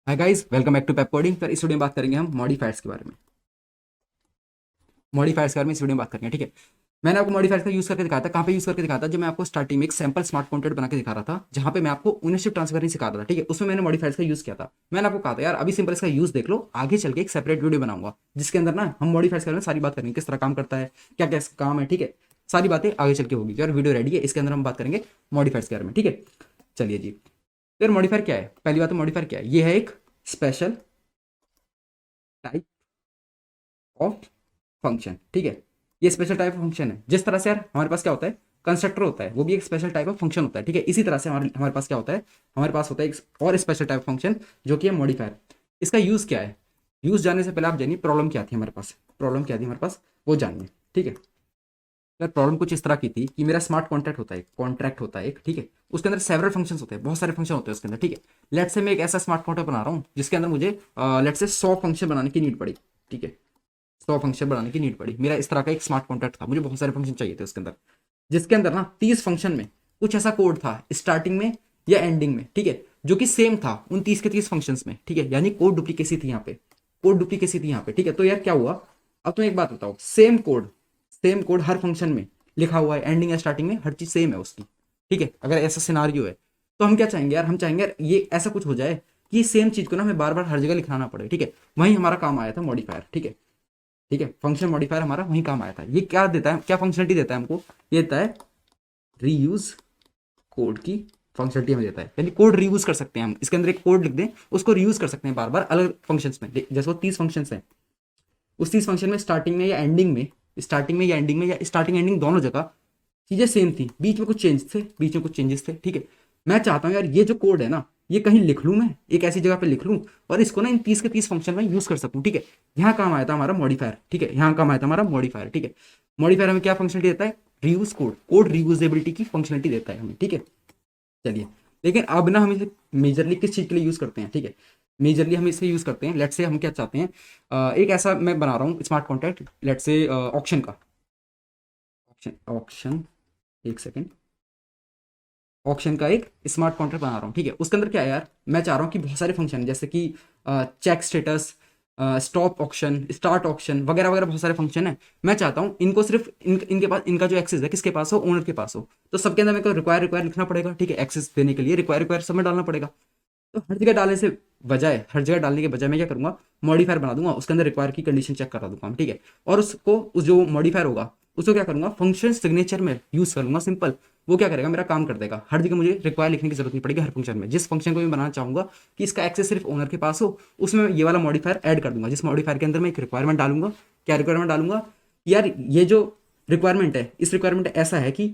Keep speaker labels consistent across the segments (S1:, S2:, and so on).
S1: Hi guys, welcome back to Pepcoding. पर इस video में बात करेंगे हम मॉडिफायर्स के बारे में। मॉडिफायर्स के बारे में इस वीडियो में बात करेंगे, ठीक है। मैंने आपको मॉडिफायर्स का यूज़ करके दिखाया था। कहाँ पे यूज़ करके दिखाया था? जब मैं आपको स्टार्टिंग में एक सैम्पल स्मार्ट कॉन्ट्रैक्ट बना के दिखा रहा था, जहाँ पे मैं आपको ओनरशिप ट्रांसफर नहीं सिखा रहा था, ठीक है। उसमें मैंने मॉडिफायर्स का यूज़ किया था। मैंने आपको कहा था यार अभी सिंपल इसका यूज़ देख लो, आगे चल के एक सेपरेट वीडियो बनाऊंगा जिसके अंदर ना हम मॉडिफायर्स के बारे में सारी बात करेंगे, किस तरह काम करता है, क्या क्या काम है, ठीक है। सारी बातें आगे चल के होगी। यार वीडियो रेडी है, इसके अंदर हम बात करेंगे मॉडिफायर्स के बारे में, ठीक है। चलिए जी। फिर मॉडिफायर क्या है? पहली बात तो मॉडिफायर क्या है? ये है एक स्पेशल टाइप ऑफ फंक्शन, ठीक है। ये स्पेशल टाइप ऑफ फंक्शन है। जिस तरह से यार हमारे पास क्या होता है, कंस्ट्रक्टर होता है, वो भी एक स्पेशल टाइप ऑफ फंक्शन होता है, ठीक है। इसी तरह से हमारे हमारे पास क्या होता है, हमारे पास होता है एक और स्पेशल टाइप फंक्शन जो कि है मॉडिफायर। इसका यूज क्या है? यूज जानने से पहले आप जानिए प्रॉब्लम क्या थी हमारे पास। प्रॉब्लम क्या थी हमारे पास वो जानिए, ठीक है। यार प्रॉब्लम कुछ इस तरह की थी कि मेरा स्मार्ट कॉन्ट्रैक्ट होता है, कॉन्ट्रैक्ट होता है एक, ठीक है। उसके अंदर सेवरल फंक्शंस होते हैं, बहुत सारे फंक्शन होते हैं उसके अंदर, ठीक है। लेट से मैं एक ऐसा स्मार्ट कॉन्ट्रैक्ट बना रहा हूँ जिसके अंदर मुझे लेट से 100 फंक्शन बनाने की नीड पड़ी, ठीक है। 100 फंक्शन बनाने की नीड पड़ी। मेरा इस तरह का एक स्मार्ट कॉन्ट्रैक्ट था, मुझे बहुत सारे फंक्शन चाहिए थे उसके अंदर, जिसके अंदर ना 30 फंक्शन में कुछ ऐसा कोड था स्टार्टिंग में या एंडिंग में, ठीक है, जो कि सेम था उन 30 के 30 फंक्शंस में, ठीक है। यानी कोड डुप्लीकेसी थी यहाँ पे, कोड डुप्लीकेसी थी यहाँ पे, ठीक है। तो यार क्या हुआ, अब तुम एक बात बताओ, सेम कोड हर फंक्शन में लिखा हुआ है, एंडिंग या स्टार्टिंग में हर चीज सेम है उसकी, ठीक है। अगर ऐसा सिनारियो है तो हम क्या चाहेंगे यार, हम चाहेंगे यार ये ऐसा कुछ हो जाए कि सेम चीज को ना हमें बार बार हर जगह लिखना ना पड़े, ठीक है। वहीं हमारा काम आया था मॉडिफायर, ठीक है। ठीक है, फंक्शन मॉडिफायर हमारा वहीं काम आया था। ये क्या देता है, क्या फंक्शनलिटी देता है हमको? ये देता है रीयूज कोड की फंक्शनलिटी हमें देता है। यानी कोड रीयूज कर सकते हैं हम, इसके अंदर एक कोड लिख दें, उसको रीयूज कर सकते हैं बार बार अलग फंक्शंस में। जैसे वो 30 फंक्शंस हैं, उस 30 फंक्शन में स्टार्टिंग में या एंडिंग में, स्टार्टिंग में या एंडिंग में या स्टार्टिंग एंडिंग दोनों जगह चीजें सेम थी, बीच में कुछ चेंज थे, बीच में कुछ चेंजेस थे, ठीक है। मैं चाहता हूँ यार ये जो कोड है ना, ये कहीं लिख लूँ, मैं एक ऐसी जगह पे लिख लूँ और इसको ना इन 30 के 30 फंक्शन में यूज कर सकूँ, ठीक है। यहाँ काम आया था हमारा मॉडिफायर, ठीक है। यहाँ काम आया था हमारा मॉडिफायर, ठीक है। मॉडिफायर हमें क्या फंक्शनलिटी देता है? रीयूज कोड, कोड रीयूजेबिलिटी की फंक्शनलिटी देता है हमें, ठीक है। चलिए, लेकिन अब ना हम इसे मेजरली किस चीज़ के लिए यूज़ करते हैं, ठीक है। मेजरली हम इसे यूज़ करते हैं, लेट से हम क्या चाहते हैं, एक ऐसा मैं बना रहा हूँ स्मार्ट कॉन्ट्रैक्ट, लेट से ऑक्शन का, ऑक्शन ऑक्शन, एक सेकेंड, ऑक्शन का एक स्मार्ट कॉन्ट्रैक्ट बना रहा हूँ, ठीक है। उसके अंदर क्या है यार, मैं चाह रहा हूँ कि बहुत सारे फंक्शन जैसे कि check status, stop auction, start auction वगैरह वगैरह, बहुत सारे फंक्शन है। मैं चाहता हूँ इनको सिर्फ इनके पास, इनका जो एक्सेस है किसके पास हो, ओनर के पास हो। तो सबके अंदर मेरे को रिक्वायर रिक्वायर लिखना पड़ेगा, ठीक है। एक्सेस देने के लिए रिक्वायर रिक्वायर सब में डालना पड़ेगा। तो हर जगह डालने से बजाय, हर जगह डालने के बजाय मैं क्या करूंगा, मॉडिफायर बना दूंगा, उसके अंदर रिक्वायर की कंडीशन चेक करा दूंगा, ठीक है। और उसको, उस जो मॉडिफायर होगा उसको क्या करूंगा, फंक्शन सिग्नेचर में यूज करूंगा, सिंपल। वो क्या करेगा, मेरा काम कर देगा। हर जगह मुझे रिक्वायर लिखने की जरूरत नहीं पड़ेगी। हर फंक्शन में जिस फंक्शन को मैं बनाना चाहूंगा कि इसका एक्सेस सिर्फ ओनर के पास हो, उसमें ये वाला मॉडिफायर ऐड कर दूंगा, जिस मॉडिफायर के अंदर मैं एक रिक्वायरमेंट डालूंगा। क्या रिक्वायरमेंट डालूंगा कि यार ये जो रिक्वायरमेंट है, इस रिक्वायरमेंट ऐसा है कि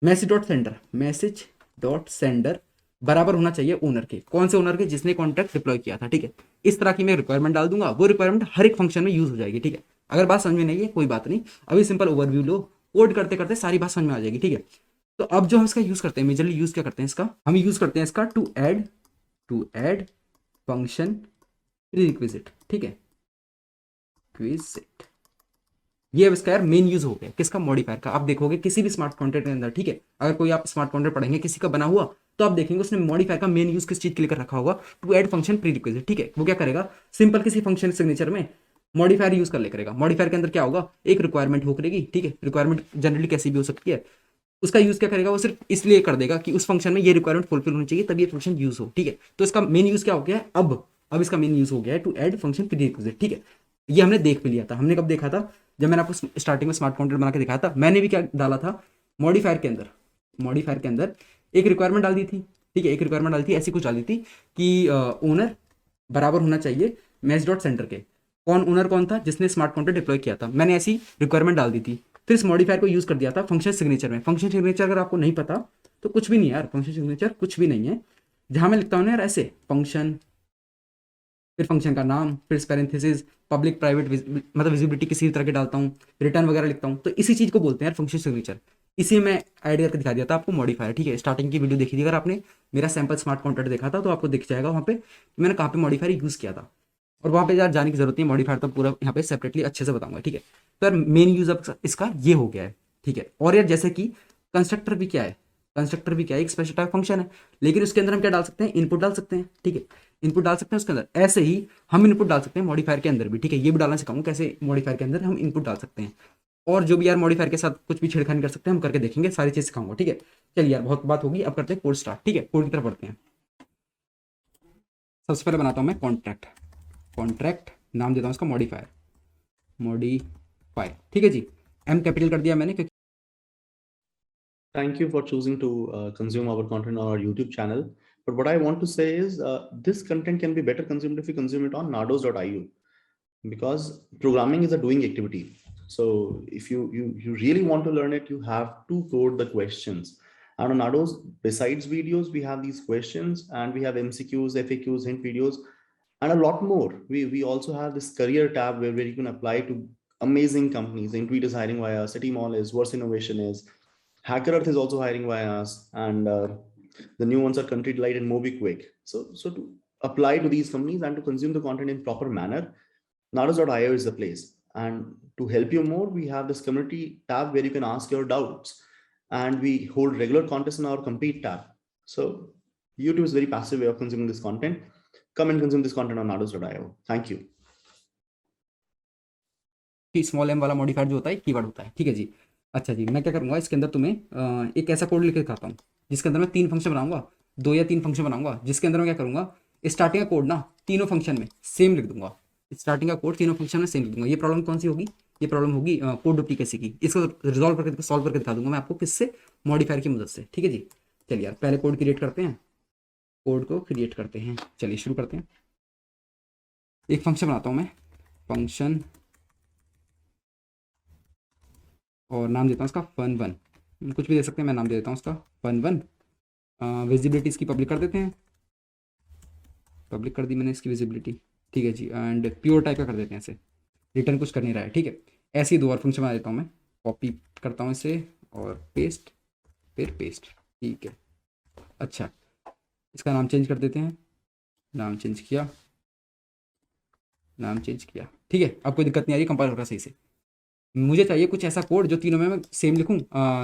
S1: मैसेज डॉट सेंडर बराबर होना चाहिए ओनर के। कौन से ओनर के? जिसने कॉन्ट्रैक्ट डिप्लॉय किया था, ठीक है। इस तरह की मैं रिक्वायरमेंट डाल दूंगा, वो रिक्वायरमेंट हर एक फंक्शन में यूज हो जाएगी, ठीक है। अगर बात समझ में नहीं है कोई बात नहीं, अभी सिंपल ओवरव्यू लो, कोड करते करते सारी बात समझ में आ जाएगी, ठीक है। तो अब जो हम इसका यूज करते हैं, मेजरली यूज क्या करते हैं इसका, हम यूज करते हैं इसका to add function prerequisite, ठीक है, क्विजिट। ये अब इसका यार मेन यूज हो गया किसका, मॉडिफायर का। आप देखोगे किसी भी स्मार्ट कॉन्ट्रैक्ट के अंदर, ठीक है, अगर कोई आप स्मार्ट कॉन्ट्रैक्ट पढ़ेंगे किसी का बना हुआ, तो आप देखेंगे उसने मॉडिफायर का मेन यूज किस चीज के लिए कर रखा होगा, to add function prerequisite, ठीक है। वो क्या करेगा, सिंपल किसी फंक्शन सिग्नेचर में मॉडिफायर यूज कर ले करेगा। मॉडिफायर के अंदर क्या होगा, एक रिक्वायरमेंट हो करेगी, ठीक है। रिक्वायरमेंट जनरली कैसी भी हो सकती है, उसका यूज क्या करेगा, वो सिर्फ इसलिए कर देगा कि उस फंक्शन में ये रिक्वायरमेंट फुलफिल होनी चाहिए तब ये फंक्शन यूज हो, ठीक है। तो इसका मेन यूज क्या हो गया है अब इसका मेन यूज हो गया है to add function prerequisite, ठीक है। ये हमने देख भी लिया था। हमने कब देखा था? जब मैंने आपको स्टार्टिंग में स्मार्ट कॉन्ट्रैक्ट बना के दिखाया था, मैंने भी क्या डाला था, मॉडिफायर के अंदर एक रिक्वायरमेंट डाल दी थी, ठीक है। एक रिक्वायरमेंट डाली थी, ऐसी कुछ डाली थी कि ओनर बराबर होना चाहिए मैच डॉट सेंटर के। कौन ओनर, कौन था? जिसने स्मार्ट कॉन्ट्रैक्ट डिप्लॉय किया था। मैंने ऐसी रिक्वायरमेंट डाल दी थी। फिर इस मॉडिफायर को यूज कर दिया था फंक्शन सिग्नेचर में। फंक्शन सिग्नेचर अगर आपको नहीं पता तो कुछ भी नहीं है यार, फंक्शन सिग्नेचर कुछ भी नहीं है। जहां मैं लिखता हूँ ना यार ऐसे, फंक्शन, फिर फंक्शन का नाम, फिर पैरेंथेसिस, पब्लिक प्राइवेट मतलब विजिबिलिटी किसी भी तरह के डालता हूँ, रिटर्न वगैरह लिखता हूँ, तो इसी चीज को बोलते हैं यार फंक्शन सिग्नेचर। इसी में ऐड करके दिखा दिया था आपको मॉडिफायर, ठीक है। स्टार्टिंग की वीडियो देखी थी अगर आपने, मेरा सैंपल स्मार्ट कॉन्ट्रैक्ट देखा था, तो आपको दिख जाएगा वहाँ पे कि मैंने कहाँ पे मॉडिफायर यूज किया था। और वहाँ पे यार जाने की जरूरत नहीं, मॉडिफायर तो पूरा यहाँ पे सेपरेटली अच्छे से बताऊंगा, ठीक है। तो यार मेन यूज अब इसका ये हो गया है, ठीक है। और यार जैसे कि कंस्ट्रक्टर भी क्या है, कंस्ट्रक्टर भी क्या है, एक स्पेशल टाइप फंक्शन है, लेकिन उसके अंदर हम क्या डाल सकते हैं, इनपुट डाल सकते हैं, ठीक है। इनपुट डाल सकते हैं उसके अंदर। ऐसे ही हम इनपुट डाल सकते हैं मॉडिफायर के अंदर भी, ठीक है। ये भी डालना सिखाऊंगा कैसे मॉडिफायर के अंदर हम इनपुट डाल सकते हैं। और जो भी यार मॉडिफायर के साथ कुछ भी छेड़खानी कर सकते हैं हम करके देखेंगे, सारी चीज़ सिखाऊंगा, ठीक है। चलिए यार बहुत बात होगी, अब करते हैं कोड स्टार्ट, ठीक है। कोड की तरफ बढ़ते हैं। सबसे पहले बनाता हूँ मैं कॉन्ट्रैक्ट। कॉन्ट्रैक्ट नाम देता हूँ इसका मॉडिफायर, मॉडिफायर, ठीक है जी। एम कैपिटल कर दिया मैंने, क्योंकि
S2: Thank you for choosing to consume our content on our YouTube channel. But what I want to say is this content can be better consumed if you consume it on nardos.io, because programming is a doing activity. So if you really want to learn it, you have to code the questions. And on Nardos, besides videos, we have these questions and we have MCQs, FAQs, hint videos, and a lot more. We also have this career tab where you can apply to amazing companies. Intuit is hiring via us, City Mall is, Verse Innovation is, Hacker Earth is also hiring via us, and the new ones are Country Delight and MobiQuick. So to apply to these companies and to consume the content in proper manner, Nados.io is the place. And to help you more, we have this community tab where you can ask your doubts, and we hold regular contests in our compete tab. So YouTube is a very passive way of consuming this content. Come and consume this content on Nados.io. Thank you.
S1: Small M वाला modifier जो होता है keyword होता है, ठीक है जी। अच्छा जी, मैं क्या करूँगा इसके अंदर तुम्हें एक ऐसा कोड लिख के दिखाता हूँ जिसके अंदर मैं 3 फंक्शन बनाऊंगा, 2 या 3 फंक्शन बनाऊंगा, जिसके अंदर मैं क्या करूँगा, स्टार्टिंग का कोड ना तीनों फंक्शन में सेम लिख दूंगा। स्टार्टिंग का कोड तीनों फंक्शन में सेम लिख दूंगा। ये प्रॉब्लम कौन सी होगी, ये प्रॉब्लम होगी कोड डुप्लीकेसी की। इसको रिजॉल्व करके सॉल्व करके दिखा दूंगा मैं आपको, किससे, मॉडिफायर की मदद से, ठीक है जी। चलिए यार पहले कोड क्रिएट करते हैं, कोड को क्रिएट करते हैं। चलिए शुरू करते हैं। एक फंक्शन बनाता हूँ मैं, फंक्शन, और नाम देता हूँ उसका fun1। कुछ भी दे सकते हैं, मैं नाम दे देता हूँ उसका fun1। विजिबिलिटी इसकी पब्लिक कर देते हैं, पब्लिक कर दी मैंने इसकी विजिबिलिटी, ठीक है जी। एंड प्योर टाइप का कर देते हैं ऐसे, रिटर्न कुछ कर नहीं रहा है, ठीक है। ऐसे ही 2 और फंक्शन बना देता हूँ मैं, कॉपी करता हूँ इसे और पेस्ट, फिर पेस्ट, ठीक है। अच्छा, इसका नाम चेंज कर देते हैं, नाम चेंज किया, नाम चेंज किया, ठीक है। अब कोई दिक्कत नहीं आ रही, कंपाइल हो रहा है सही से। मुझे चाहिए कुछ ऐसा कोड जो तीनों में मैं सेम लिखूँ।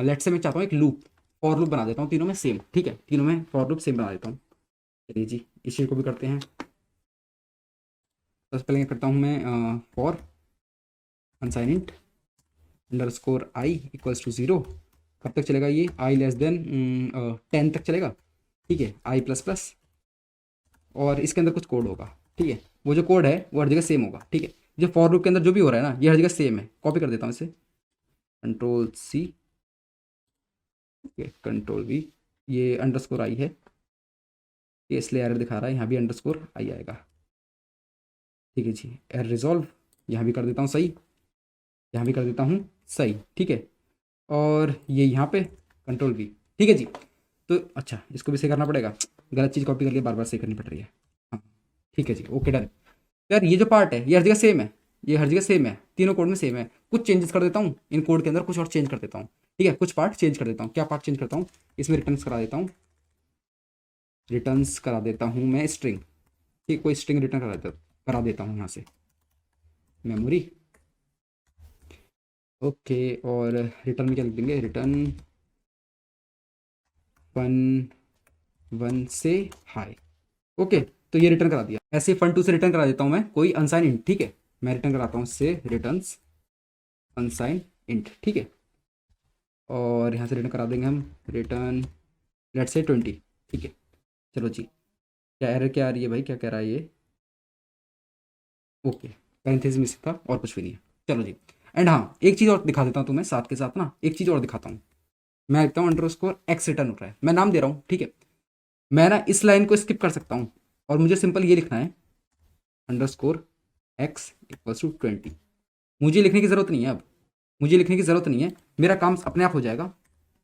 S1: लेट से मैं चाहता हूँ एक लूप, फॉर लूप बना देता हूँ तीनों में सेम, ठीक है। तीनों में फॉर लूप सेम बना देता हूँ। चलिए जी, इस चीज़ को भी करते हैं। सबसे पहले क्या करता हूँ मैं, for unsign int underscore I equals to 0। कब तक चलेगा ये, आई लेस देन 10 तक चलेगा, ठीक है। आई प्लस प्लस, और इसके अंदर कुछ कोड होगा, ठीक है। वो जो कोड है वो हर जगह सेम होगा, ठीक है। जो फॉर लूप के अंदर जो भी हो रहा है ना, ये हर जगह सेम है। कॉपी कर देता हूँ इसे, कंट्रोल सी, कंट्रोल वी। ये अंडरस्कोर आई है, ये इसलिए एरर दिखा रहा है, यहाँ भी अंडरस्कोर आई आएगा, ठीक है जी। एरर रिजॉल्व, यहाँ भी कर देता हूँ सही, यहाँ भी कर देता हूँ सही, ठीक है। और ये यहाँ पे कंट्रोल वी, ठीक है जी। तो अच्छा, इसको भी सही करना पड़ेगा, गलत चीज़ कॉपी करके बार बार सही करनी पड़ रही है। हाँ ठीक है जी, ओके डन। यार ये जो पार्ट है ये हर जगह सेम है, ये हर जगह सेम है, तीनों कोड में सेम है। कुछ चेंजेस कर देता हूँ इन कोड के अंदर, कुछ और चेंज कर देता हूँ, ठीक है। कुछ पार्ट चेंज कर देता हूँ। क्या पार्ट चेंज करता हूँ, इसमें रिटर्न्स करा देता हूँ, रिटर्न्स करा देता हूँ मैं स्ट्रिंग, ठीक, कोई स्ट्रिंग रिटर्न करा देता हूँ यहाँ से, मेमोरी, ओके। और रिटर्न में क्या लिख देंगे, रिटर्न fun1 से हाई, ओके। तो ये रिटर्न करा दिया। ऐसे fun2 से रिटर्न करा देता हूँ मैं कोई अनसाइन इंट, ठीक है। मैं रिटर्न कराता हूँ इससे रिटर्न्स अनसाइन इंट, ठीक है। और यहाँ से रिटर्न करा देंगे हम रिटर्न लेट्स से 20, ठीक है। चलो जी, क्या एरर क्या आ रही है भाई, क्या कह रहा है ये, ओके। पैरेंथेसिस मिस था और कुछ भी नहीं है, चलो जी। एंड हाँ, एक चीज़ और दिखा देता हूँ तुम्हें साथ के साथ ना, एक चीज़ और दिखाता हूँ। मैं लिखता हूँ अंडरस्कोर एक्स रिटर्न हो रहा है, मैं नाम दे रहा हूँ, ठीक है। मैं ना इस लाइन को स्किप कर सकता हूँ और मुझे सिंपल ये लिखना है, अंडरस्कोर एक्स इक्वल्स टू 20। मुझे लिखने की ज़रूरत नहीं है, अब मुझे लिखने की ज़रूरत नहीं है, मेरा काम अपने आप हो जाएगा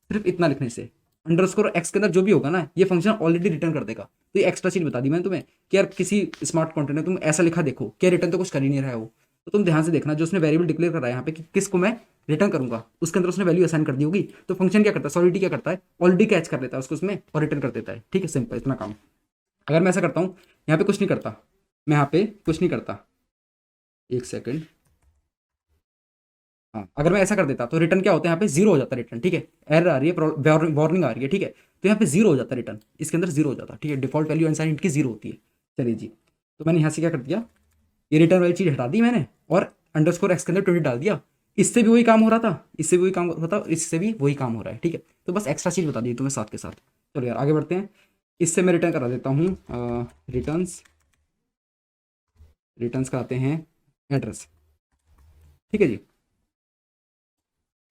S1: सिर्फ इतना लिखने से। अंडरस्कोर एक्स के अंदर जो भी होगा ना, ये फंक्शन ऑलरेडी रिटर्न कर देगा। तो ये एक्स्ट्रा चीज़ बता दी मैंने तुम्हें कि यार किसी स्मार्ट कॉन्टेंट में तुम ऐसा लिखा देखो, क्या रिटर्न तो कुछ कर ही नहीं रहा है वो। तो तुम ध्यान से देखना, जो उसने वेरिएबल डिक्लेयर कर रहा है यहाँ पे कि किसको मैं रिटर्न करूंगा, उसके अंदर उसने वैल्यू असाइन कर दी होगी। तो फंक्शन क्या करता है, सॉलिडिटी क्या करता है, ऑलरेडी कैच कर लेता है उसको उसमें और रिटर्न कर देता है, ठीक है। सिंपल इतना काम। अगर मैं ऐसा करता हूँ, यहाँ पे कुछ नहीं करता, मैं यहाँ पे कुछ नहीं करता, एक सेकेंड, हाँ, अगर मैं ऐसा कर देता तो रिटर्न क्या होता है, यहाँ पे 0 हो जाता रिटर्न, ठीक है। एरर आ रही है, वार्निंग आ रही है, ठीक है। तो यहाँ पे 0 हो जाता रिटर्न, इसके अंदर 0 हो जाता, ठीक है। डिफॉल्ट वैल्यू अनसाइन इंट की 0 होती है। चलिए जी, तो मैंने यहाँ से क्या कर दिया, ये रिटर्न वाली चीज़ हटा दी मैंने और अंडरस्कोर एक्स के अंदर 20 डाल दिया। इससे भी वही काम हो रहा था, इससे भी वही काम हो रहा था और इससे भी वही काम हो रहा है, ठीक है। तो बस एक्स्ट्रा चीज़ बता दी तुम्हें साथ के साथ। चलो यार आगे बढ़ते हैं। इससे मैं रिटर्न करा देता हूँ, रिटर्न्स कराते हैं एड्रेस, ठीक है जी।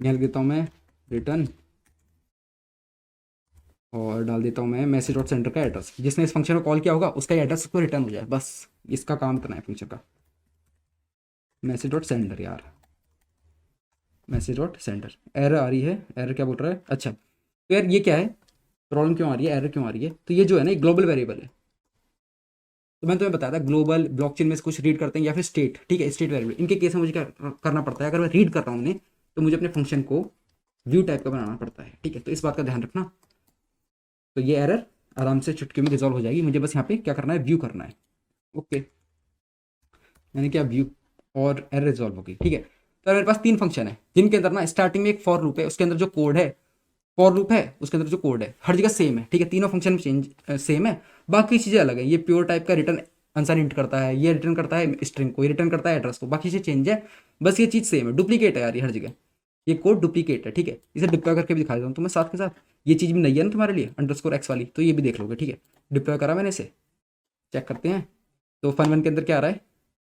S1: यहाँ लिख देता हूँ मैं रिटर्न और डाल देता हूँ मैं मैसेज डॉट सेंटर का एड्रेस। जिसने इस फंक्शन को कॉल किया होगा उसका एड्रेस उसको रिटर्न हो जाए, बस इसका काम करना है फंक्शन का। मैसेज डॉट सेंडर, यार मैसेज डॉट सेंडर, एरर आ रही है, एरर क्या बोल रहा है, अच्छा तो यार ये क्या है, प्रॉब्लम क्यों आ रही है, एरर क्यों आ रही है, तो ये जो है ना ग्लोबल वेरिएबल है। तो मैंने तुम्हें बताया था ग्लोबल ब्लॉकचेन में से कुछ रीड करते हैं या फिर स्टेट, ठीक है, स्टेट वेरिएबल। इनके केस में मुझे क्या करना पड़ता है, अगर मैं रीड कर रहा हूँ उन्हें तो मुझे अपने फंक्शन को व्यू टाइप का बनाना पड़ता है, ठीक है। तो इस बात का ध्यान रखना। तो ये एरर आराम से चुटकी में रिजॉल्व हो जाएगी, मुझे बस यहाँ पे क्या करना है, व्यू करना है। ओके, मैंने क्या व्यू और एरर रिजॉल्व होगी, ठीक है। तो मेरे पास 3 फंक्शन है जिनके अंदर ना स्टार्टिंग में एक फॉर लूप है, उसके अंदर जो कोड है, फॉर लूप है उसके अंदर जो कोड है हर जगह सेम है, ठीक है। तीनों फंक्शन में चेंज सेम है, बाकी चीज़ें अलग है। ये प्योर टाइप का रिटर्न आंसर इंट करता है, ये रिटर्न करता है स्ट्रिंग को, ये रिटर्न करता है एड्रेस को, बाकी चीज़ें चेंज है, बस ये चीज़ सेम है। डुप्लीकेट है यार ये हर जगह, ये कोड डुप्लीकेट है, ठीक है। इसे डिप्लॉय करके भी दिखा देता हूँ तुम्हें साथ के साथ। ये चीज़ भी नहीं है ना तुम्हारे लिए अंडरस्कोर एक्स वाली, तो ये भी देख लोगे, ठीक है। डिप्लॉय करा मैंने इसे, चेक करते हैं। तो फन1 के अंदर क्या आ रहा है,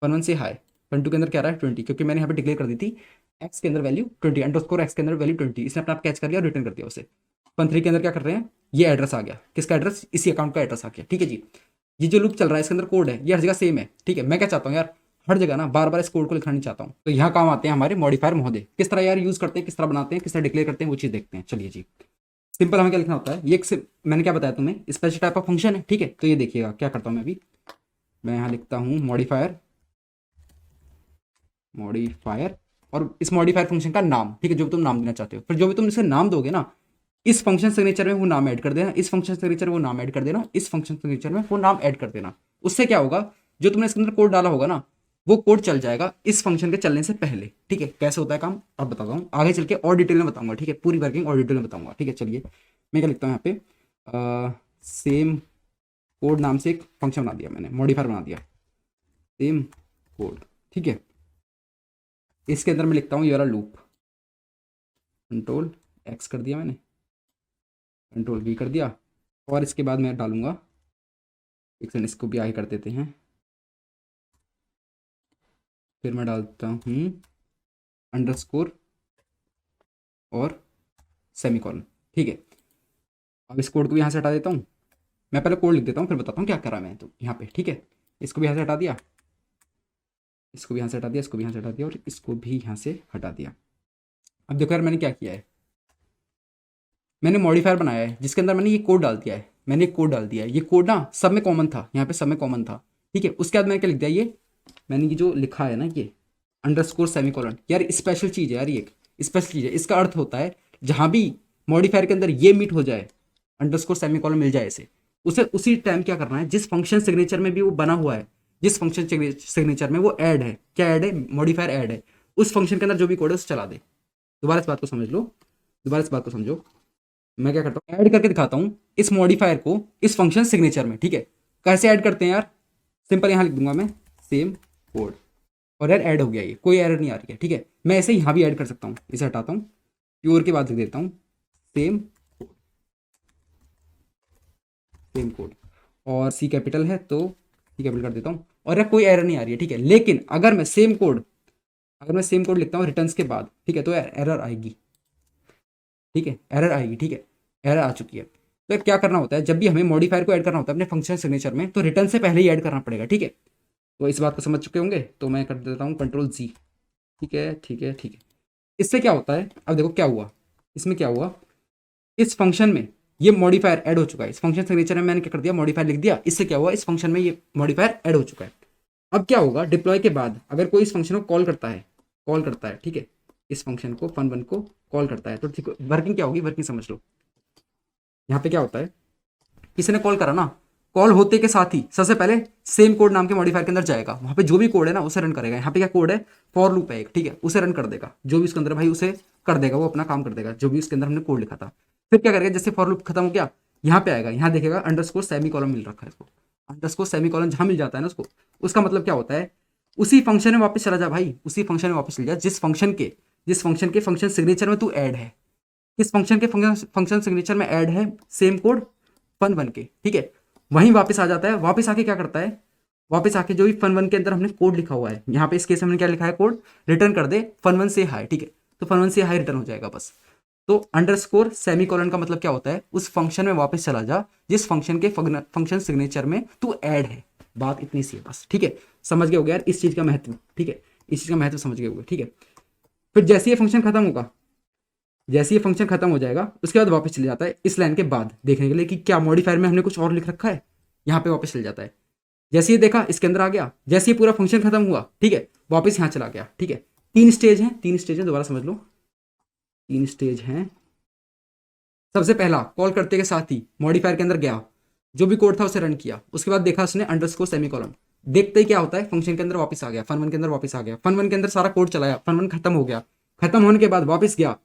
S1: फन1 से हाई, फन2 के अंदर क्या आ रहा है 20, क्योंकि मैंने यहाँ पे डिक्लेयर कर दी थी एक्स के अंदर वैल्यू 20, अंडरस्कोर एक्स के अंदर वैल्यू 20, इसने अपना आप कैच कर लिया और रिटर्न कर दिया उसे। फन3 के अंदर क्या कर रहे हैं, ये एड्रेस आ गया, किसका एड्रेस, इसी अकाउंट का एड्रेस आ गया, ठीक है जी। ये जो लूप चल रहा है इसके अंदर कोड है, ये हर जगह सेम है, ठीक है। मैं क्या चाहता हूँ यार, हर जगह ना बार बार इस कोड को लिखना नहीं चाहता हूँ। तो यहाँ काम आते हैं हमारे मॉडिफायर महोदय, किस तरह यार यूज करते हैं, किस तरह बनाते हैं, किस तरह डिक्लेयर करते हैं, वो चीज़ देखते हैं। चलिए जी, सिंपल हमें क्या लिखना होता है, ये मैंने क्या बताया तुम्हें, स्पेशल टाइप ऑफ फंक्शन है, ठीक है। तो ये देखिएगा क्या करता हूँ मैं अभी, मैं यहाँ लिखता हूँ मॉडिफायर, मॉडिफायर और इस मॉडिफायर फंक्शन का नाम, ठीक है, जो भी तुम नाम देना चाहते हो। फिर जो भी तुम इसे नाम दोगे ना, इस फंक्शन सिग्नेचर में वो नाम ऐड कर देना, इस फंक्शन सिग्नेचर में वो नाम ऐड कर देना, इस फंक्शन सिग्नेचर में वो नाम ऐड कर देना। उससे क्या होगा, जो तुमने इसके अंदर कोड डाला होगा ना, वो कोड चल जाएगा इस फंक्शन के चलने से पहले, ठीक है। कैसे होता है काम अब बताता हूँ, आगे चल के और डिटेल में बताऊंगा, ठीक है, पूरी वर्किंग और डिटेल में बताऊंगा, ठीक है। चलिए मैं क्या लिखता हूँ यहाँ पे, सेम कोड नाम से एक फंक्शन बना दिया मैंने, मॉडिफायर बना दिया सेम कोड, ठीक है। इसके अंदर मैं लिखता हूँ ये वाला लूप, कंट्रोल एक्स कर दिया मैंने, कंट्रोल वी कर दिया, और इसके बाद मैं डालूंगा, एक सेकंड इसको भी आगे कर देते हैं, फिर मैं डालता हूँ अंडरस्कोर और सेमीकोलन, ठीक है। अब इस कोड को यहाँ से हटा देता हूँ, मैं पहले कोड लिख देता हूँ फिर बताता हूँ क्या करा मैं, तो यहाँ पे ठीक है। इसको भी यहाँ से हटा दिया, इसको भी यहाँ से हटा दिया, इसको भी यहाँ से हटा दिया और इसको भी यहाँ से हटा दिया। अब देखो यार मैंने क्या किया है, मैंने मॉडिफायर बनाया है जिसके अंदर मैंने ये कोड डाल दिया है, मैंने एक कोड डाल दिया है, ये कोड ना सब में कॉमन था, यहाँ पे सब में कॉमन था, ठीक है। उसके बाद मैंने क्या लिख दिया, ये मैंने ये जो लिखा है ना ये अंडरस्कोर सेमीकोलन, यार स्पेशल चीज़ है यार, ये एक स्पेशल चीज़ है। इसका अर्थ होता है जहाँ भी मॉडिफायर के अंदर ये मीट हो जाए, अंडरस्कोर सेमीकोलन मिल जाए इसे, उसे उसी टाइम क्या करना है, जिस फंक्शन सिग्नेचर में भी वो बना हुआ है, जिस फंक्शन सिग्नेचर में वो ऐड है, क्या ऐड है, मॉडिफायर ऐड है, उस फंक्शन के अंदर जो भी कोड है उसे चला दे। दोबारा इस बात को समझ लो, दोबारा इस बात को समझो। मैं क्या करता हूँ, ऐड करके दिखाता हूँ इस मॉडिफायर को इस फंक्शन सिग्नेचर में, ठीक है। कैसे ऐड करते हैं यार, सिंपल यहाँ लिख दूंगा मैं सेम कोड, और यार ऐड हो गया, ये कोई एरर नहीं आ रही है, ठीक है। मैं ऐसे यहाँ भी ऐड कर सकता हूँ, इसे हटाता हूँ, प्योर के बाद लिख देता हूँ सेम सेम कोड, और सी कैपिटल है तो सी कैपिटल कर देता हूँ, और यार कोई एरर नहीं आ रही है, ठीक है। लेकिन अगर मैं सेम कोड लिखता हूँ रिटर्न्स के बाद, ठीक है, तो यार एरर आएगी, ठीक है, एरर आएगी, ठीक है, एरर आ चुकी है। तो क्या करना होता है, जब भी हमें मॉडिफायर को ऐड करना होता है अपने फंक्शन सिग्नेचर में, तो रिटर्न से पहले ही ऐड करना पड़ेगा, ठीक है। तो इस बात को समझ चुके होंगे, तो मैं कर देता हूँ कंट्रोल जी, ठीक है ठीक है ठीक है। इससे क्या होता है, अब देखो क्या हुआ, इसमें क्या हुआ, इस फंक्शन में ये मॉडिफायर ऐड हो चुका है, इस फंक्शन सिग्नेचर में मैंने क्या कर दिया, मॉडिफायर लिख दिया, इससे क्या हुआ, इस फंक्शन में ये मॉडिफायर ऐड हो चुका है। अब क्या होगा, डिप्लॉय के बाद अगर कोई इस फंक्शन को कॉल करता है, ठीक है, इस फंक्शन को fun1 को कॉल करता है, तो ठीक वर्किंग क्या होगी, वर्किंग समझ लो। यहाँ पे क्या होता है, किसी ने कॉल करा ना, कॉल होते के साथ ही सबसे पहले सेम कोड नाम के मॉडिफायर के अंदर जाएगा, वहाँ पे जो भी कोड है ना उसे रन करेगा। यहाँ पे क्या कोड है, फॉर लूप है एक, ठीक है, उसे रन कर देगा, जो भी उसके अंदर भाई उसे कर देगा, वो अपना काम कर देगा, जो भी उसके अंदर हमने कोड लिखा था। फिर क्या करेगा, जैसे फॉर लूप खत्म हो गया, यहाँ पे आएगा, यहाँ देखेगा अंडरस्कोर सेमी कॉलम मिल रखा है इसको, अंडरस्कोर सेमीकोलन जहां मिल जाता है ना उसको, उसका मतलब क्या होता है, उसी फंक्शन में वापस चला जा भाई, उसी फंक्शन में वापस चल जा जिस फंक्शन के फंक्शन सिग्नेचर में तू ऐड है, किस फंक्शन के फंक्शन सिग्नेचर में ऐड है सेम कोड फन वन के, ठीक है, वहीं वापस आ जाता है। वापस आके क्या करता है, वापस आके जो भी फन वन के अंदर हमने कोड लिखा हुआ है, यहाँ पे इस केस में हमने क्या लिखा है, कोड रिटर्न कर दे फन वन से हाई, ठीक है, तो फन वन से हाई रिटर्न हो जाएगा बस। तो अंडरस्कोर सेमीकोलन का मतलब क्या होता है, उस फंक्शन में वापस चला जा जिस फंक्शन के फंक्शन सिग्नेचर में तू ऐड है। बात इतनी सी है बस, ठीक है, समझ गए होगे यार इस चीज का महत्व, ठीक है, इस चीज का महत्व समझ गए होगे, ठीक है। फिर जैसे ये फंक्शन खत्म होगा, जैसे ये फंक्शन खत्म हो जाएगा उसके बाद वापस चले जाता है इस लाइन के बाद देखने के लिए कि क्या मॉडिफायर में हमने कुछ और लिख रखा है, यहाँ पे वापस चले जाता है। जैसे ये देखा इसके अंदर आ गया, जैसे ये पूरा फंक्शन खत्म हुआ, ठीक है, वापस यहाँ चला गया, ठीक है। तीन स्टेज हैं, दोबारा समझ लो, 3 स्टेज हैं। सबसे पहला कॉल करते के साथ ही मॉडिफायर के अंदर गया, जो भी कोड था उसे रन किया, उसके बाद देखा उसने अंडरस्कोर सेमीकोलन, देखते ही क्या होता है, फंक्शन के अंदर वापस आ गया, फन वन के अंदर वापस आ गया, फन वन के अंदर सारा कोड चलाया, फन वन खत्म हो गया, खत्म होने के बाद वापस गया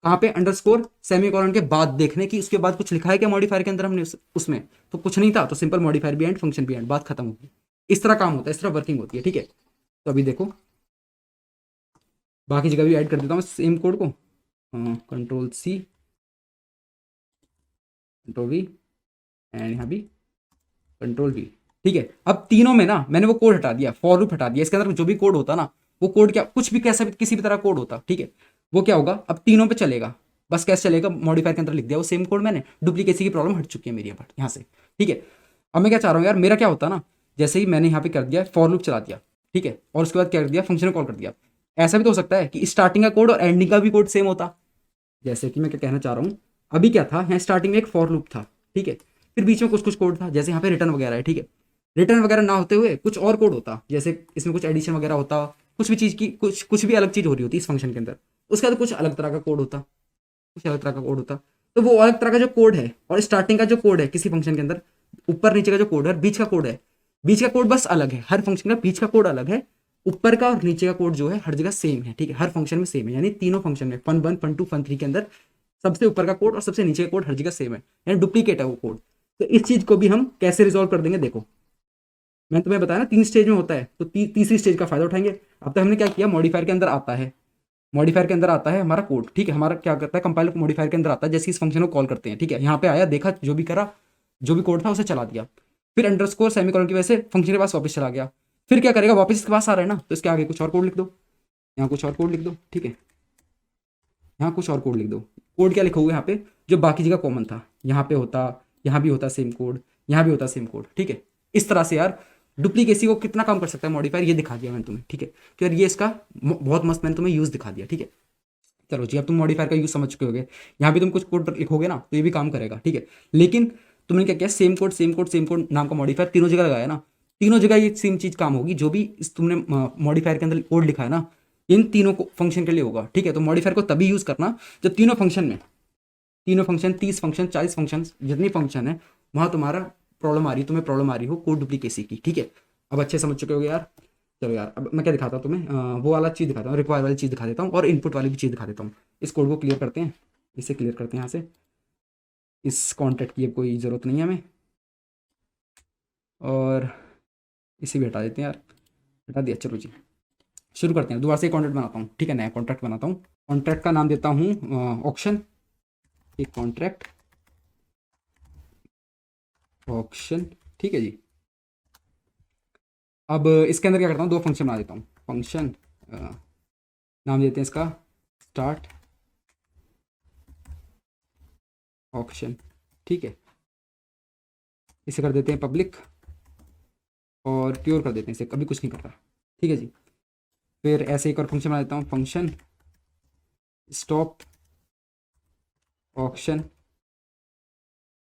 S1: कहाँ पे, अंडरस्कोर सेमीकोलन के बाद देखने की उसके बाद कुछ लिखा है क्या मॉडिफायर के अंदर हमने उसमें, तो कुछ नहीं था, तो सिंपल मॉडिफायर भी एंड फंक्शन भी एंड, बात खत्म होगी। इस तरह काम होता है, इस तरह वर्किंग होती है, ठीक है। तो अभी देखो बाकी जगह भी ऐड कर देता हूँ सेम कोड को, control C control V and यहाँ भी कंट्रोल वी, ठीक है। अब तीनों में ना मैंने वो कोड हटा दिया, फॉर लूप हटा दिया, इसके अंदर जो भी कोड होता ना, वो कोड क्या कुछ भी कैसा भी किसी भी तरह कोड होता, ठीक है, वो क्या होगा अब तीनों पे चलेगा। बस कैसे चलेगा, मॉडिफायर के अंदर लिख दिया वो सेम कोड मैंने, डुप्लीकेसी की प्रॉब्लम हट चुकी है मेरी यहाँ से, ठीक है। अब मैं क्या चाह रहा हूँ यार, मेरा क्या होता ना, जैसे ही मैंने यहाँ पे कर दिया फॉर लूप चला दिया, ठीक है, और उसके बाद क्या कर दिया, फंक्शन कॉल कर दिया, ऐसा भी तो हो सकता है कि स्टार्टिंग का कोड और एंडिंग का भी कोड सेम होता। जैसे कि मैं क्या कहना चाह रहा हूँ, अभी क्या था, यहाँ स्टार्टिंग में एक फॉर लूप था, ठीक है, फिर बीच में कुछ कुछ कोड था, जैसे यहाँ पे रिटर्न वगैरह है, ठीक है, रिटर्न वगैरह ना होते हुए कुछ और कोड होता, जैसे इसमें कुछ एडिशन वगैरह होता, कुछ भी चीज़ की कुछ भी अलग चीज़ हो रही होती इस फंक्शन के अंदर, उसका तो कुछ अलग तरह का कोड होता, कुछ अलग तरह का कोड होता। तो वो अलग तरह का जो कोड है और स्टार्टिंग का जो कोड है किसी फंक्शन के अंदर, ऊपर नीचे का जो कोड है, बीच का कोड है, बीच का कोड बस अलग है, हर फंक्शन का बीच का कोड अलग है, ऊपर का और नीचे का कोड जो है हर जगह सेम है, ठीक है, हर फंक्शन में सेम है, यानी तीनों फंक्शन में fun one fun two fun three के अंदर सबसे ऊपर का कोड और सबसे नीचे का कोड हर जगह सेम है, यानी डुप्लीकेट है वो कोड। तो इस चीज को भी हम कैसे रिजॉल्व कर देंगे, देखो मैंने तुम्हें बताया ना 3 स्टेज में होता है, तो तीसरी स्टेज का फायदा उठाएंगे। अब तक हमने क्या किया, मॉडिफायर के अंदर आता है, मॉडिफायर के अंदर आता है हमारा कोड, ठीक है, हमारा क्या करता है कंपाइलर मॉडिफायर के अंदर आता है, जैसे इस फंक्शन को कॉल करते हैं, ठीक है, यहाँ पे आया देखा जो भी करा, जो भी कोड था उसे चला दिया, फिर अंडरस्कोर सेमीकोलन की वजह से फंक्शन के पास वापस चला गया, फिर क्या करेगा, वापस इसके पास आ रहा है ना, तो इसके आगे कुछ और कोड लिख दो, यहाँ कुछ और कोड लिख दो, ठीक है, यहाँ कुछ और कोड लिख दो। कोड क्या लिखोगे यहाँ पे, जो बाकी जगह कॉमन था, यहाँ पे होता, यहाँ भी होता सेम कोड, यहाँ भी होता सेम कोड, ठीक है। इस तरह से यार डुप्लीकेसी को कितना कम कर सकता है मॉडिफायर, ये दिखा दिया मैंने तुम्हें, ठीक है, कि यार ये इसका बहुत मस्त मैंने तुम्हें यूज़ दिखा दिया, ठीक है। चलो जी, अब तुम मॉडिफायर का यूज़ समझ चुके होगे, यहाँ भी तुम कुछ कोड लिखोगे ना तो ये भी काम करेगा, ठीक है। लेकिन तुमने क्या किया, same code same code same code नाम का मॉडिफायर तीनों जगह लगाया ना, तीनों जगह ये सेम चीज़ काम होगी, जो भी तुमने मॉडिफायर के अंदर कोड लिखा है ना, इन तीनों को फंक्शन के लिए होगा, ठीक है। तो मॉडिफायर को तभी यूज़ करना जब तीनों फंक्शन में, तीनों फंक्शन 30 फंक्शन 40 फंक्शन जितनी फंक्शन है वहाँ तुम्हारा प्रॉब्लम आ रही है, तुम्हें प्रॉब्लम आ रही हो कोड डुप्लीकेसी की, ठीक है। अब अच्छे समझ चुके होगे यार। चलो यार अब मैं क्या दिखाता हूँ तुम्हें, वो वाला चीज़ दिखाता हूँ, रिक्वायर वाली चीज़ दिखा देता हूँ और इनपुट वाली भी चीज़ दिखा देता हूँ। इस कोड को क्लियर करते हैं, इसे क्लियर करते हैं यहाँ से, इस कॉन्ट्रैक्ट की अब कोई ज़रूरत नहीं है हमें, और इसे भी हटा देते हैं यार, हटा दिया। चलो जी शुरू करते हैं, दोबारा से कॉन्ट्रैक्ट बनाता हूँ, ठीक है, नया कॉन्ट्रैक्ट बनाता हूँ, कॉन्ट्रैक्ट का नाम देता हूँ ऑक्शन, एक कॉन्ट्रैक्ट ऑक्शन, ठीक है जी। अब इसके अंदर क्या करता हूँ, 2 फंक्शन बना देता हूँ, फंक्शन नाम देते हैं इसका स्टार्ट ऑक्शन, ठीक है, इसे कर देते हैं पब्लिक और प्योर कर देते हैं, इसे कभी कुछ नहीं करता, ठीक है जी। फिर ऐसे एक और फंक्शन बना देता हूँ, फंक्शन स्टॉप ऑक्शन,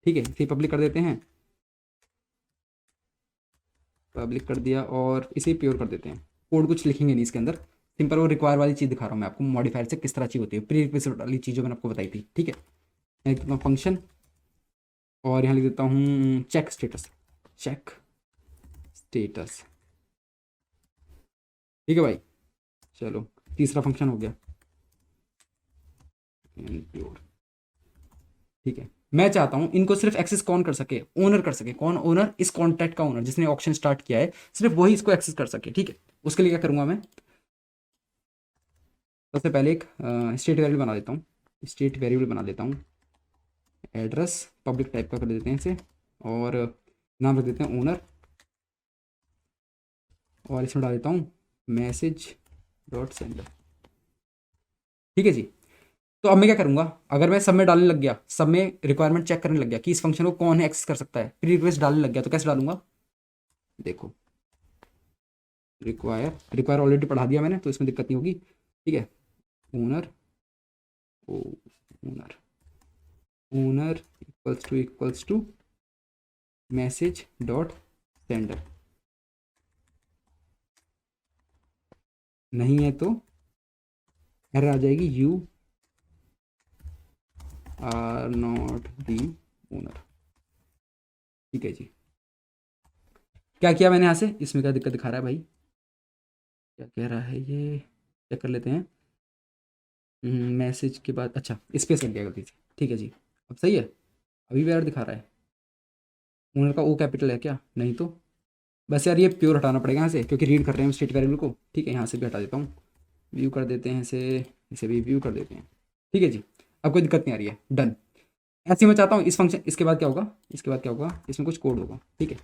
S1: ठीक है, इसे पब्लिक कर देते हैं, पब्लिक कर दिया और इसे प्योर कर देते हैं। कोड कुछ लिखेंगे नहीं इसके अंदर, सिंपल वो रिक्वायर वाली चीज़ दिखा रहा हूँ मैं आपको, मॉडिफायर से किस तरह चीज़ होती है, प्री रिक्वेस्ट वाली चीज़ जो मैंने आपको बताई थी, ठीक है। मैं लिख देता हूँ फंक्शन और यहाँ लिख देता हूँ चेक स्टेटस, चेक स्टेटस, ठीक है भाई। चलो तीसरा फंक्शन हो गया प्योर, ठीक है, मैं चाहता हूँ इनको सिर्फ एक्सेस कौन कर सके, ओनर कर सके। कौन ओनर? इस कॉन्टैक्ट का ओनर जिसने ऑक्शन स्टार्ट किया है, सिर्फ वही इसको एक्सेस कर सके, ठीक है। उसके लिए क्या करूँगा मैं, सबसे पहले एक स्टेट वेरिएबल बना देता हूँ, स्टेट वेरिएबल बना देता हूँ, एड्रेस पब्लिक टाइप का कर देते हैं इसे, और नाम रख देते हैं ओनर, और इसमें डाल देता हूँ मैसेज डॉट सेंडर, ठीक है जी। तो अब मैं क्या करूँगा, अगर मैं सब में डालने लग गया, सब में रिक्वायरमेंट चेक करने लग गया कि इस फंक्शन को कौन है एक्सेस कर सकता है, प्री रिक्वेस्ट डालने लग गया, तो कैसे डालूंगा, देखो रिक्वायर ऑलरेडी पढ़ा दिया मैंने, तो इसमें दिक्कत नहीं होगी, ठीक है। Owner owner owner equals to message dot sender, नहीं है तो एरर आ जाएगी, you are not the owner, ठीक है जी। क्या किया मैंने यहाँ से, इसमें क्या दिक्कत दिखा रहा है भाई, क्या कह रहा है ये, चेक कर लेते हैं। मैसेज के बाद अच्छा स्पेस लग गया गलती से, ठीक है जी। अब सही है, अभी भी एरर दिखा रहा है। ओनर का ओ कैपिटल है क्या, नहीं तो बस यार ये प्योर हटाना पड़ेगा यहाँ से, क्योंकि रीड कर रहे हैं हम स्टेट वेरिएबल को, ठीक है। यहाँ से भी हटा देता हूँ, व्यू कर देते हैं इसे, इसे भी व्यू कर देते हैं, ठीक है जी। अब कोई दिक्कत नहीं आ रही है, डन। ऐसे ही मैं चाहता हूँ इस फंक्शन, इसके बाद क्या होगा, इसके बाद क्या होगा, इसमें कुछ कोड होगा, ठीक है,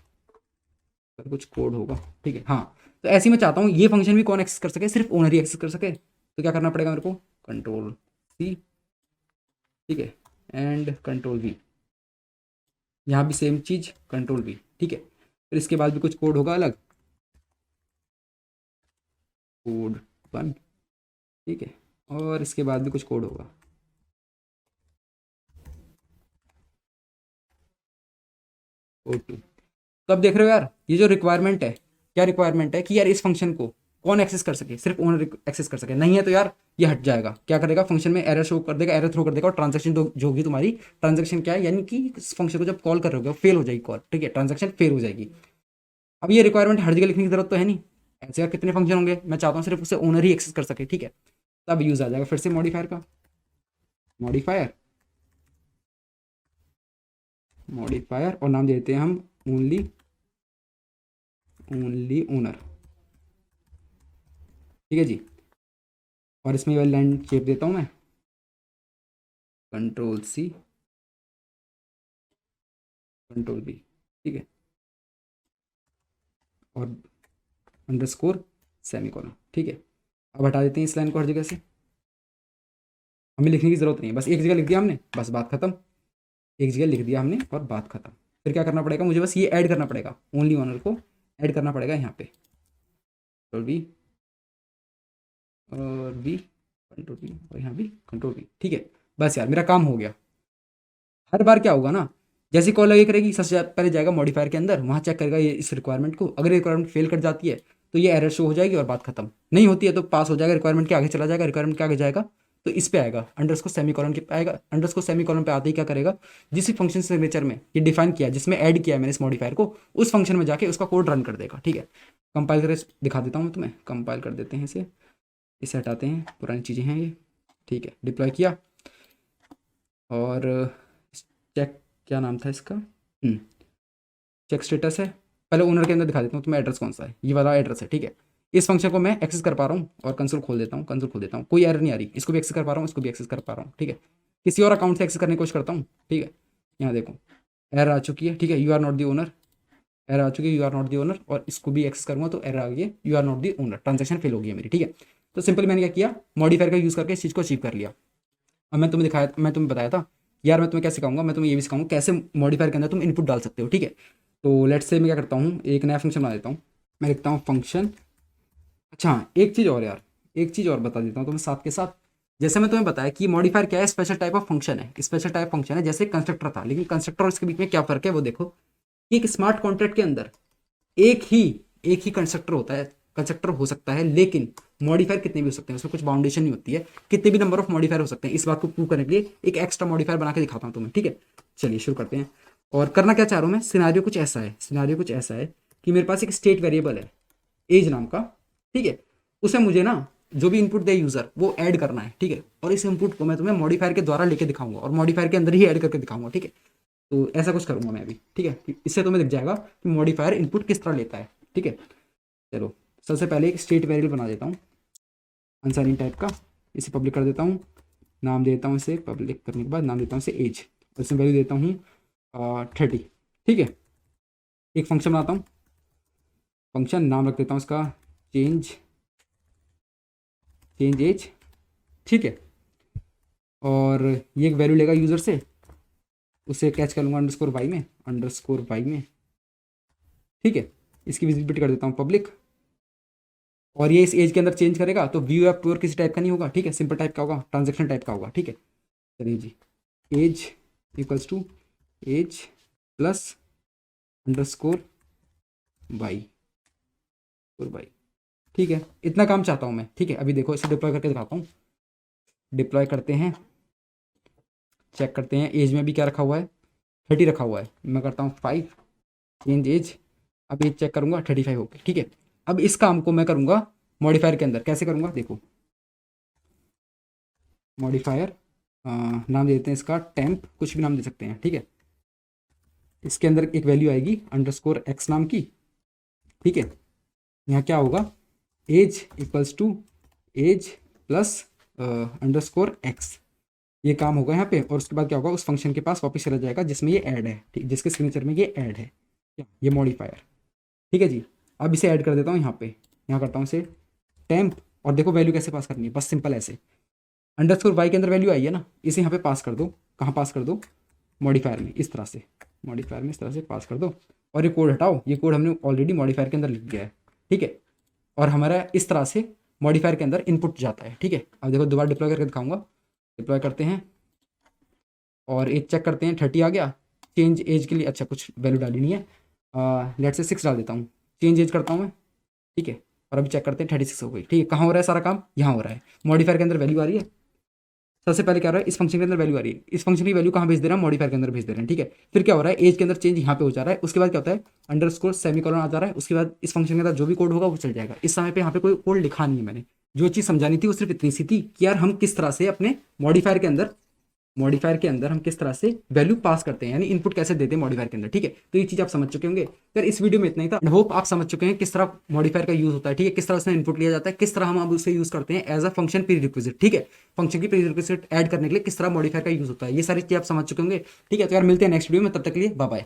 S1: कुछ कोड होगा, ठीक है, हाँ। तो ऐसे ही मैं चाहता हूँ ये फंक्शन भी कौन एक्सेस कर सके, सिर्फ ओनर ही एक्सेस कर सके, तो क्या करना पड़ेगा मेरे को, कंट्रोल सी, ठीक है, एंड कंट्रोल वी, यहाँ भी सेम चीज कंट्रोल वी, ठीक है। फिर इसके बाद भी कुछ कोड होगा अलग, कोड 1, ठीक है, और इसके बाद भी कुछ कोड होगा, कोड 2। तो अब देख रहे हो यार, ये जो रिक्वायरमेंट है, क्या रिक्वायरमेंट है कि यार इस फंक्शन को कौन एक्सेस कर सके, सिर्फ ओनर एक्सेस कर सके, नहीं है तो यार ये हट जाएगा, क्या करेगा फंक्शन में एरर शो कर देगा, एरर थ्रो कर देगा, और ट्रांजेक्शन जो होगी तुम्हारी, ट्रांजेक्शन क्या है, यानी कि इस फंक्शन को जब कॉल कर रहे हो फेल हो जाएगी कॉल, ठीक है, ट्रांजेक्शन फेल हो जाएगी। अब ये रिक्वायरमेंट हर जगह लिखने की जरूरत तो है नहीं, ऐसे यार कितने फंक्शन होंगे, मैं चाहता हूँ सिर्फ उसे ओनर ही एक्सेस कर सके, ठीक है। तब यूज आ जाएगा फिर से मॉडिफायर का, मॉडिफायर मॉडिफायर और नाम देते हैं हम ओनली ओनर, ठीक है जी। और इसमें ये लाइन शेप देता हूँ मैं, कंट्रोल सी कंट्रोल बी, ठीक है, और अंडरस्कोर सेमीकोलन, ठीक है। अब हटा देते हैं इस लाइन को हर जगह से, हमें लिखने की जरूरत नहीं है, बस एक जगह लिख दिया हमने, बस बात खत्म, एक जगह लिख दिया हमने और बात खत्म। फिर क्या करना पड़ेगा, मुझे बस ये ऐड करना पड़ेगा, ओनली ओनर को ऐड करना पड़ेगा यहाँ पे, कंट्रोल बी और बी, कंट्रोल बी और यहाँ भी कंट्रोल बी, ठीक है। बस यार मेरा काम हो गया। हर बार क्या होगा ना, जैसी कॉल लगे करेगी, सबसे पहले जाएगा मॉडिफायर के अंदर, वहाँ चेक करेगा ये इस रिक्वायरमेंट को, अगर रिक्वायरमेंट फेल कर जाती है तो ये एरर शो हो जाएगी और बात खत्म, नहीं होती है तो पास हो जाएगा, रिक्वायरमेंट के आगे चला जाएगा, रिक्वायरमेंट के आगे जाएगा तो इस पे आएगा, अंडरस्कोर सेमीकोलन के आएगा, अंडरस्कोर सेमीकोलन पे आते ही क्या करेगा, जिस फंक्शन सिग्नेचर में ये डिफाइन किया, जिसमें ऐड किया है मैंने इस मॉडिफायर को, उस फंक्शन में जाके उसका कोड रन कर देगा, ठीक है। कंपाइल करके दिखा देता हूँ मैं तुम्हें, कंपाइल कर देते हैं इसे हटाते हैं, पुरानी चीज़ें हैं ये, ठीक है। डिप्लॉय किया और चेक, क्या नाम था इसका, चेक स्टेटस है, पहले ओनर के अंदर दिखा देता हूँ तुम्हें एड्रेस कौन सा है, ये वाला एड्रेस है, ठीक है। इस फंक्शन को मैं एक्सेस कर पा रहा हूँ, और कंसोल खोल देता हूँ, कंसोल खोल देता हूँ, कोई एरर नहीं आ रही, इसको भी एक्सेस कर पा रहा हूँ, इसको भी एक्सेस कर पा रहा हूँ, ठीक है। किसी और अकाउंट से एक्सेस करने की कोशिश करता हूँ, ठीक है, यहाँ देखो एरर आ चुकी है, ठीक है, you are not the owner, error आ चुकी है, you are not the owner, और इसको भी एक्सेस करूँगा तो एरर आ गई है, you are not the owner, transaction fail हो गई है मेरी, ठीक है। तो सिंपल मैंने क्या किया, मॉडिफायर का यूज़ करके इस चीज़ को अचीव कर लिया। अब मैं तुम्हें दिखाया, मैं तुम्हें बताया था यार, मैं तुम्हें क्या सिखाऊंगा, मैं तुम्हें ये भी सिखाऊंगा कैसे मॉडिफायर के अंदर तुम इनपुट डाल सकते हो, ठीक है। तो लेट्स से मैं क्या करता हूँ, एक नया फंक्शन बना देता हूँ, मैं लिखता हूँ फंक्शन, अच्छा हाँ, एक चीज़ और यार, एक चीज़ और बता देता हूँ तुम्हें साथ के साथ, जैसे मैं तुम्हें बताया कि मॉडिफायर क्या है, स्पेशल टाइप ऑफ फंक्शन है, स्पेशल टाइप फंक्शन है, जैसे कंस्ट्रक्टर था, लेकिन कंस्ट्रक्टर और इसके बीच में क्या फर्क है वो देखो, कि एक स्मार्ट कॉन्ट्रैक्ट के अंदर एक ही एक ही कंस्ट्रक्टर होता है, कंस्ट्रक्टर हो सकता है, लेकिन मॉडिफायर कितने भी हो सकते हैं, उसमें कुछ बाउंडेशन नहीं होती है, कितने भी नंबर ऑफ मॉडिफायर हो सकते हैं। इस बात को प्रूव करने के लिए एक एक्स्ट्रा मॉडिफायर बना के दिखाता हूँ तुम्हें, ठीक है। चलिए शुरू करते हैं। और करना क्या चाह रहा हूँ मैं, सिनारियो कुछ ऐसा है, सिनारियो कुछ ऐसा है कि मेरे पास एक स्टेट वेरिएबल है एज नाम का, ठीक है। उसे मुझे ना जो भी इनपुट दे यूजर वो ऐड करना है, ठीक है। और इस इनपुट को मैं तुम्हें मॉडिफायर के द्वारा लेके दिखाऊंगा और मॉडिफायर के अंदर ही ऐड करके दिखाऊंगा, ठीक है। तो ऐसा कुछ करूंगा मैं अभी, ठीक है। इससे तुम्हें दिख जाएगा कि मॉडिफायर इनपुट किस तरह लेता है, ठीक है। चलो सबसे पहले एक स्टेट वेरिएबल बना देता हूँ अनसाइनिंग टाइप का, इसे पब्लिक कर देता हूँ, नाम देता हूँ इसे, पब्लिक करने के बाद नाम देता हूँ इसे एज, और इसमें वैल्यू देता हूँ 30, ठीक है। एक फंक्शन बनाता हूँ, फंक्शन नाम रख देता हूँ इसका चेंज एज, ठीक है। और ये एक वैल्यू लेगा यूज़र से, उसे कैच कर लूँगा अंडरस्कोर वाई में, ठीक है। इसकी विजिबिलिटी कर देता हूँ पब्लिक, और ये इस एज के अंदर चेंज करेगा तो व्यू या प्योर किसी टाइप का नहीं होगा, ठीक है, सिंपल टाइप का होगा, ट्रांजेक्शन टाइप का होगा, ठीक है। चलिए जी, age equals to age plus underscore y, ठीक है। इतना काम चाहता हूँ मैं, ठीक है। अभी देखो इसे डिप्लॉय करके दिखाता हूँ। डिप्लॉय करते हैं, चेक करते हैं, एज में भी क्या रखा हुआ है, 30 रखा हुआ है। मैं करता हूँ 5 चेंज एज, अब एज चेक करूँगा 35 हो गई, ठीक है। अब इस काम को मैं करूँगा मॉडिफायर के अंदर, कैसे करूँगा देखो, मॉडिफायर नाम दे देते हैं इसका टेम्प, कुछ भी नाम दे सकते हैं, ठीक है। इसके अंदर एक वैल्यू आएगी अंडरस्कोर एक्स नाम की, ठीक है। यहाँ क्या होगा, age equals to age plus underscore X, ये काम होगा यहाँ पे। और उसके बाद क्या होगा, उस फंक्शन के पास वापस चला जाएगा जिसमें ये ऐड है, ठीक, जिसके सिग्नेचर में ये ऐड है, ये मॉडिफायर, ठीक है जी। अब इसे ऐड कर देता हूँ यहाँ पे, यहाँ करता हूँ इसे टेम्प, और देखो वैल्यू कैसे पास करनी है, बस सिंपल ऐसे, अंडरस्कोर वाई के अंदर वैल्यू आई है ना, इसे यहाँ पे पास कर दो, कहाँ पास कर दो, मॉडिफायर में, इस तरह से मॉडिफायर में इस तरह से पास कर दो। और ये कोड हटाओ, ये कोड हमने ऑलरेडी मॉडिफायर के अंदर लिख दिया है, ठीक है। और हमारा इस तरह से मॉडिफायर के अंदर इनपुट जाता है, ठीक है। अब देखो दोबारा डिप्लॉय करके दिखाऊंगा, डिप्लॉय करते हैं और एज चेक करते हैं, 30 आ गया। चेंज एज के लिए अच्छा कुछ वैल्यू डाली नहीं है, लेट से 6 डाल देता हूँ, चेंज एज करता हूँ मैं, ठीक है। और अभी चेक करते हैं 36 हो गई, ठीक है। कहाँ हो रहा है सारा काम, यहाँ हो रहा है, मॉडिफायर के अंदर वैल्यू आ रही है। सबसे पहले क्या हो रहा है, इस फंक्शन के अंदर वैल्यू आ रही है, इस फंक्शन की वैल्यू कहाँ भेज दे रहा है, मॉडिफायर के अंदर भेज दे रहे हैं, ठीक है। फिर क्या हो रहा है, एज के अंदर चेंज यहाँ पे हो जा रहा है, उसके बाद क्या होता है, अंडरस्कोर सेमीकोलन आ जा रहा है, उसके बाद इस फंक्शन के अंदर जो भी कोड होगा वो चल जाएगा। इस समय पे यहाँ पे कोई कोड लिखा नहीं है मैंने, जो चीज़ समझानी थी वो सिर्फ इतनी सी थी कि यार हम किस तरह से अपने मॉडिफायर के अंदर हम किस तरह से वैल्यू पास करते हैं, यानी इनपुट कैसे देते हैं मॉडिफायर के अंदर, ठीक है। तो ये चीज़ आप समझ चुके होंगे। यार इस वीडियो में इतना ही था, होप आप समझ चुके हैं किस तरह मॉडिफायर का यूज होता है, ठीक है, किस तरह से इनपुट लिया जाता है, किस तरह हम अब उसे यूज करते हैं as a function prerequisite, ठीक है। फंक्शन की प्री रिक्विजिट ऐड करने के लिए किस तरह मॉडिफायर का यूज होता है, ये सारी चीज़ आप समझ चुके होंगे, ठीक है। तो यार मिलते हैं नेक्स्ट वीडियो में, तब तक के लिए बाय बाय।